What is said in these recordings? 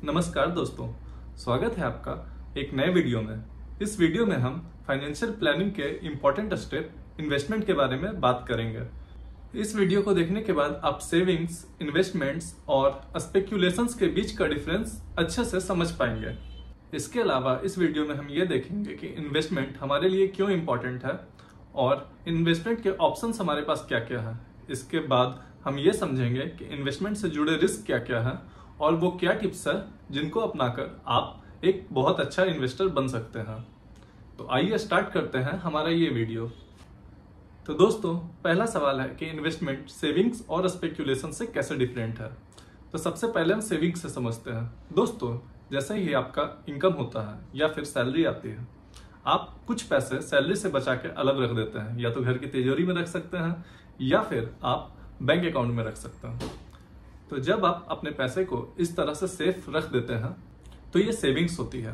नमस्कार दोस्तों, स्वागत है आपका एक नए वीडियो में। इस वीडियो में हम फाइनेंशियल प्लानिंग के इम्पोर्टेंट स्टेप इन्वेस्टमेंट के बारे में बात करेंगे। इस वीडियो को देखने के बाद आप सेविंग्स, इन्वेस्टमेंट्स और स्पेक्यूलेशंस के बीच का डिफरेंस अच्छे से समझ पाएंगे। इसके अलावा इस वीडियो में हम ये देखेंगे कि इन्वेस्टमेंट हमारे लिए क्यों इम्पोर्टेंट है और इन्वेस्टमेंट के ऑप्शंस हमारे पास क्या क्या है। इसके बाद हम ये समझेंगे कि इन्वेस्टमेंट से जुड़े रिस्क क्या क्या है और वो क्या टिप्स है जिनको अपनाकर आप एक बहुत अच्छा इन्वेस्टर बन सकते हैं। तो आइए स्टार्ट करते हैं हमारा ये वीडियो। तो दोस्तों, पहला सवाल है कि इन्वेस्टमेंट सेविंग्स और स्पेक्यूलेशन से कैसे डिफरेंट है। तो सबसे पहले हम सेविंग्स से समझते हैं। दोस्तों, जैसे ही आपका इनकम होता है या फिर सैलरी आती है, आप कुछ पैसे सैलरी से बचा के अलग रख देते हैं। या तो घर की तिजोरी में रख सकते हैं या फिर आप बैंक अकाउंट में रख सकते हैं। तो जब आप अपने पैसे को इस तरह से सेफ रख देते हैं तो ये सेविंग्स होती है।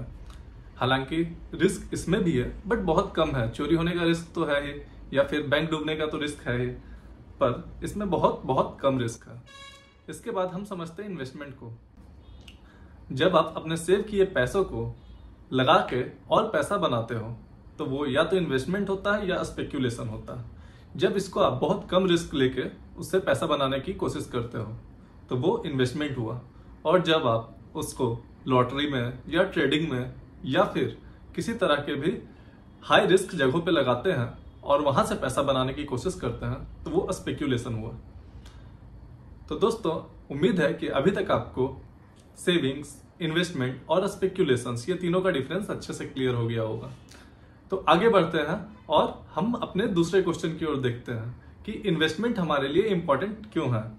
हालांकि रिस्क इसमें भी है बट बहुत कम है। चोरी होने का रिस्क तो है ही, या फिर बैंक डूबने का तो रिस्क है ही, पर इसमें बहुत बहुत कम रिस्क है। इसके बाद हम समझते हैं इन्वेस्टमेंट को। जब आप अपने सेव किए पैसों को लगा के और पैसा बनाते हो तो वो या तो इन्वेस्टमेंट होता है या स्पेक्यूलेशन होता है। जब इसको आप बहुत कम रिस्क लेके उससे पैसा बनाने की कोशिश करते हो तो वो इन्वेस्टमेंट हुआ। और जब आप उसको लॉटरी में या ट्रेडिंग में या फिर किसी तरह के भी हाई रिस्क जगहों पे लगाते हैं और वहां से पैसा बनाने की कोशिश करते हैं तो वो स्पेक्यूलेशन हुआ। तो दोस्तों, उम्मीद है कि अभी तक आपको सेविंग्स, इन्वेस्टमेंट और स्पेक्यूलेशंस ये तीनों का डिफरेंस अच्छे से क्लियर हो गया होगा। तो आगे बढ़ते हैं और हम अपने दूसरे क्वेश्चन की ओर देखते हैं कि इन्वेस्टमेंट हमारे लिए इंपॉर्टेंट क्यों है।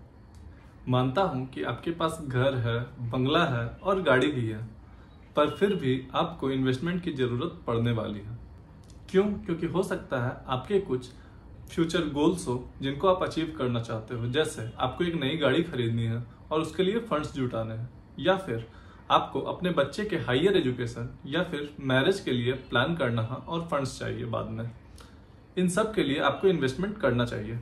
मानता हूं कि आपके पास घर है, बंगला है और गाड़ी भी है, पर फिर भी आपको इन्वेस्टमेंट की जरूरत पड़ने वाली है। क्यों? क्योंकि हो सकता है आपके कुछ फ्यूचर गोल्स हो जिनको आप अचीव करना चाहते हो। जैसे आपको एक नई गाड़ी खरीदनी है और उसके लिए फंड्स जुटाने हैं, या फिर आपको अपने बच्चे के हायर एजुकेशन या फिर मैरिज के लिए प्लान करना है और फंड्स चाहिए बाद में। इन सब के लिए आपको इन्वेस्टमेंट करना चाहिए।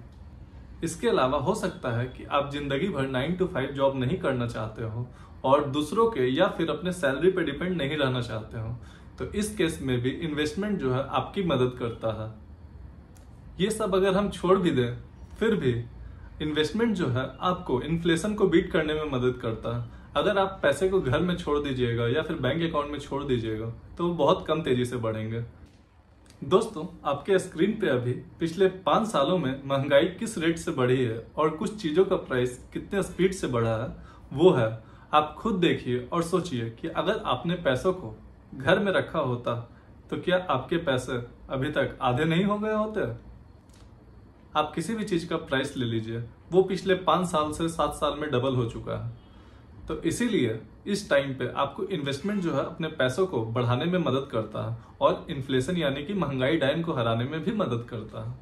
इसके अलावा हो सकता है कि आप जिंदगी भर 9 to 5 जॉब नहीं करना चाहते हो और दूसरों के या फिर अपने सैलरी पे डिपेंड नहीं रहना चाहते हो। तो इस केस में भी इन्वेस्टमेंट जो है आपकी मदद करता है। ये सब अगर हम छोड़ भी दें फिर भी इन्वेस्टमेंट जो है आपको इन्फ्लेशन को बीट करने में मदद करता है। अगर आप पैसे को घर में छोड़ दीजिएगा या फिर बैंक अकाउंट में छोड़ दीजिएगा तो वो बहुत कम तेजी से बढ़ेंगे। दोस्तों, आपके स्क्रीन पे अभी पिछले 5 सालों में महंगाई किस रेट से बढ़ी है और कुछ चीजों का प्राइस कितने स्पीड से बढ़ा है वो है। आप खुद देखिए और सोचिए कि अगर आपने पैसों को घर में रखा होता तो क्या आपके पैसे अभी तक आधे नहीं हो गए होते। आप किसी भी चीज का प्राइस ले लीजिए, वो पिछले 5 साल से 7 साल में डबल हो चुका है। तो इसीलिए इस टाइम पे आपको इन्वेस्टमेंट जो है अपने पैसों को बढ़ाने में मदद करता है और इन्फ्लेशन यानी कि महंगाई डायन को हराने में भी मदद करता है।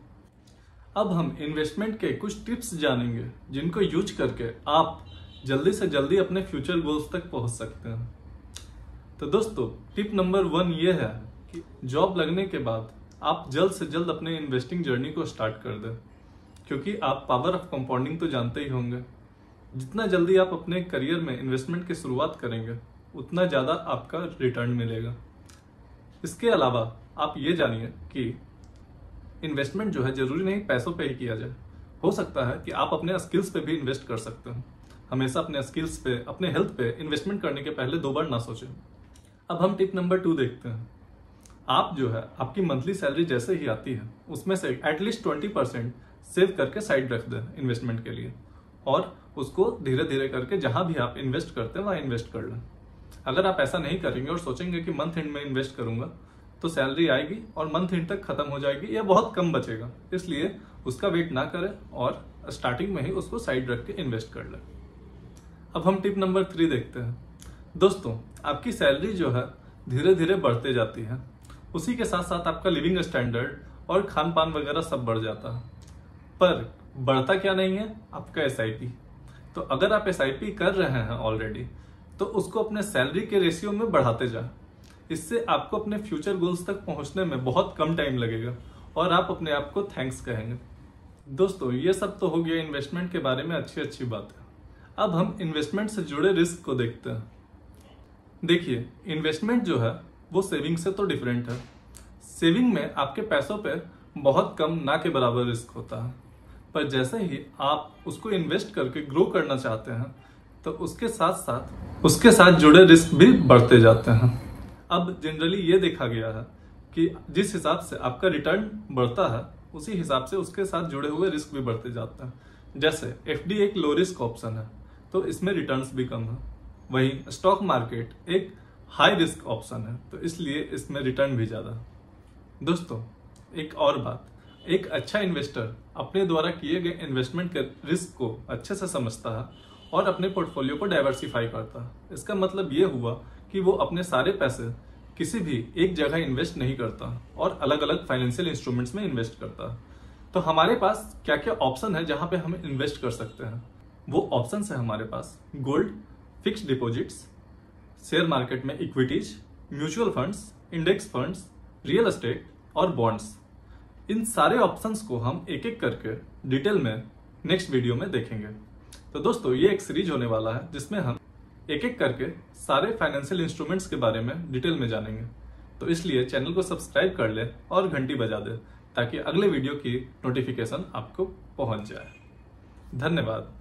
अब हम इन्वेस्टमेंट के कुछ टिप्स जानेंगे जिनको यूज करके आप जल्दी से जल्दी अपने फ्यूचर गोल्स तक पहुंच सकते हैं। तो दोस्तों, टिप नंबर 1 ये है कि जॉब लगने के बाद आप जल्द से जल्द अपने इन्वेस्टिंग जर्नी को स्टार्ट कर दें, क्योंकि आप पावर ऑफ कंपाउंडिंग तो जानते ही होंगे। जितना जल्दी आप अपने करियर में इन्वेस्टमेंट की शुरुआत करेंगे उतना ज़्यादा आपका रिटर्न मिलेगा। इसके अलावा आप ये जानिए कि इन्वेस्टमेंट जो है जरूरी नहीं पैसों पे ही किया जाए। हो सकता है कि आप अपने स्किल्स पे भी इन्वेस्ट कर सकते हैं। हमेशा अपने स्किल्स पे, अपने हेल्थ पे इन्वेस्टमेंट करने के पहले 2 बार ना सोचें। अब हम टिप नंबर 2 देखते हैं। आप जो है आपकी मंथली सैलरी जैसे ही आती है उसमें से एटलीस्ट 20% सेव करके साइड रख दें इन्वेस्टमेंट के लिए, और उसको धीरे धीरे करके जहां भी आप इन्वेस्ट करते हैं वहां इन्वेस्ट कर लें। अगर आप ऐसा नहीं करेंगे और सोचेंगे कि मंथ एंड में इन्वेस्ट करूंगा तो सैलरी आएगी और मंथ एंड तक खत्म हो जाएगी या बहुत कम बचेगा। इसलिए उसका वेट ना करें और स्टार्टिंग में ही उसको साइड रख के इन्वेस्ट कर लें। अब हम टिप नंबर 3 देखते हैं। दोस्तों, आपकी सैलरी जो है धीरे धीरे बढ़ते जाती है, उसी के साथ साथ आपका लिविंग स्टैंडर्ड और खान पान वगैरह सब बढ़ जाता है, पर बढ़ता क्या नहीं है आपका SIP। तो अगर आप SIP कर रहे हैं ऑलरेडी तो उसको अपने सैलरी के रेशियो में बढ़ाते जाए। इससे आपको अपने फ्यूचर गोल्स तक पहुंचने में बहुत कम टाइम लगेगा और आप अपने आप को थैंक्स कहेंगे। दोस्तों, ये सब तो हो गया इन्वेस्टमेंट के बारे में अच्छी बात है। अब हम इन्वेस्टमेंट से जुड़े रिस्क को देखते हैं। देखिए, इन्वेस्टमेंट जो है वो सेविंग से तो डिफरेंट है। सेविंग में आपके पैसों पे बहुत कम ना के बराबर रिस्क होता है, पर जैसे ही आप उसको इन्वेस्ट करके ग्रो करना चाहते हैं तो उसके साथ जुड़े रिस्क भी बढ़ते जाते हैं। अब जनरली ये देखा गया है कि जिस हिसाब से आपका रिटर्न बढ़ता है उसी हिसाब से उसके साथ जुड़े हुए रिस्क भी बढ़ते जाते हैं। जैसे एफडी एक लो रिस्क ऑप्शन है तो इसमें रिटर्न्स भी कम है, वहीं स्टॉक मार्केट एक हाई रिस्क ऑप्शन है तो इसलिए इसमें रिटर्न भी ज्यादा है। दोस्तों, एक और बात, एक अच्छा इन्वेस्टर अपने द्वारा किए गए इन्वेस्टमेंट के रिस्क को अच्छे से समझता है और अपने पोर्टफोलियो को डाइवर्सिफाई करता है। इसका मतलब ये हुआ कि वो अपने सारे पैसे किसी भी एक जगह इन्वेस्ट नहीं करता और अलग अलग फाइनेंशियल इंस्ट्रूमेंट्स में इन्वेस्ट करता है। तो हमारे पास क्या क्या ऑप्शन है जहां पे हम इन्वेस्ट कर सकते हैं? वो ऑप्शन है हमारे पास gold, fixed deposits, share market में equities, mutual funds, index funds, real estate और बॉन्ड्स। इन सारे ऑप्शंस को हम एक एक करके डिटेल में नेक्स्ट वीडियो में देखेंगे। तो दोस्तों, ये एक सीरीज होने वाला है जिसमें हम एक एक करके सारे फाइनेंशियल इंस्ट्रूमेंट्स के बारे में डिटेल में जानेंगे। तो इसलिए चैनल को सब्सक्राइब कर ले और घंटी बजा दे ताकि अगले वीडियो की नोटिफिकेशन आपको पहुंच जाए। धन्यवाद।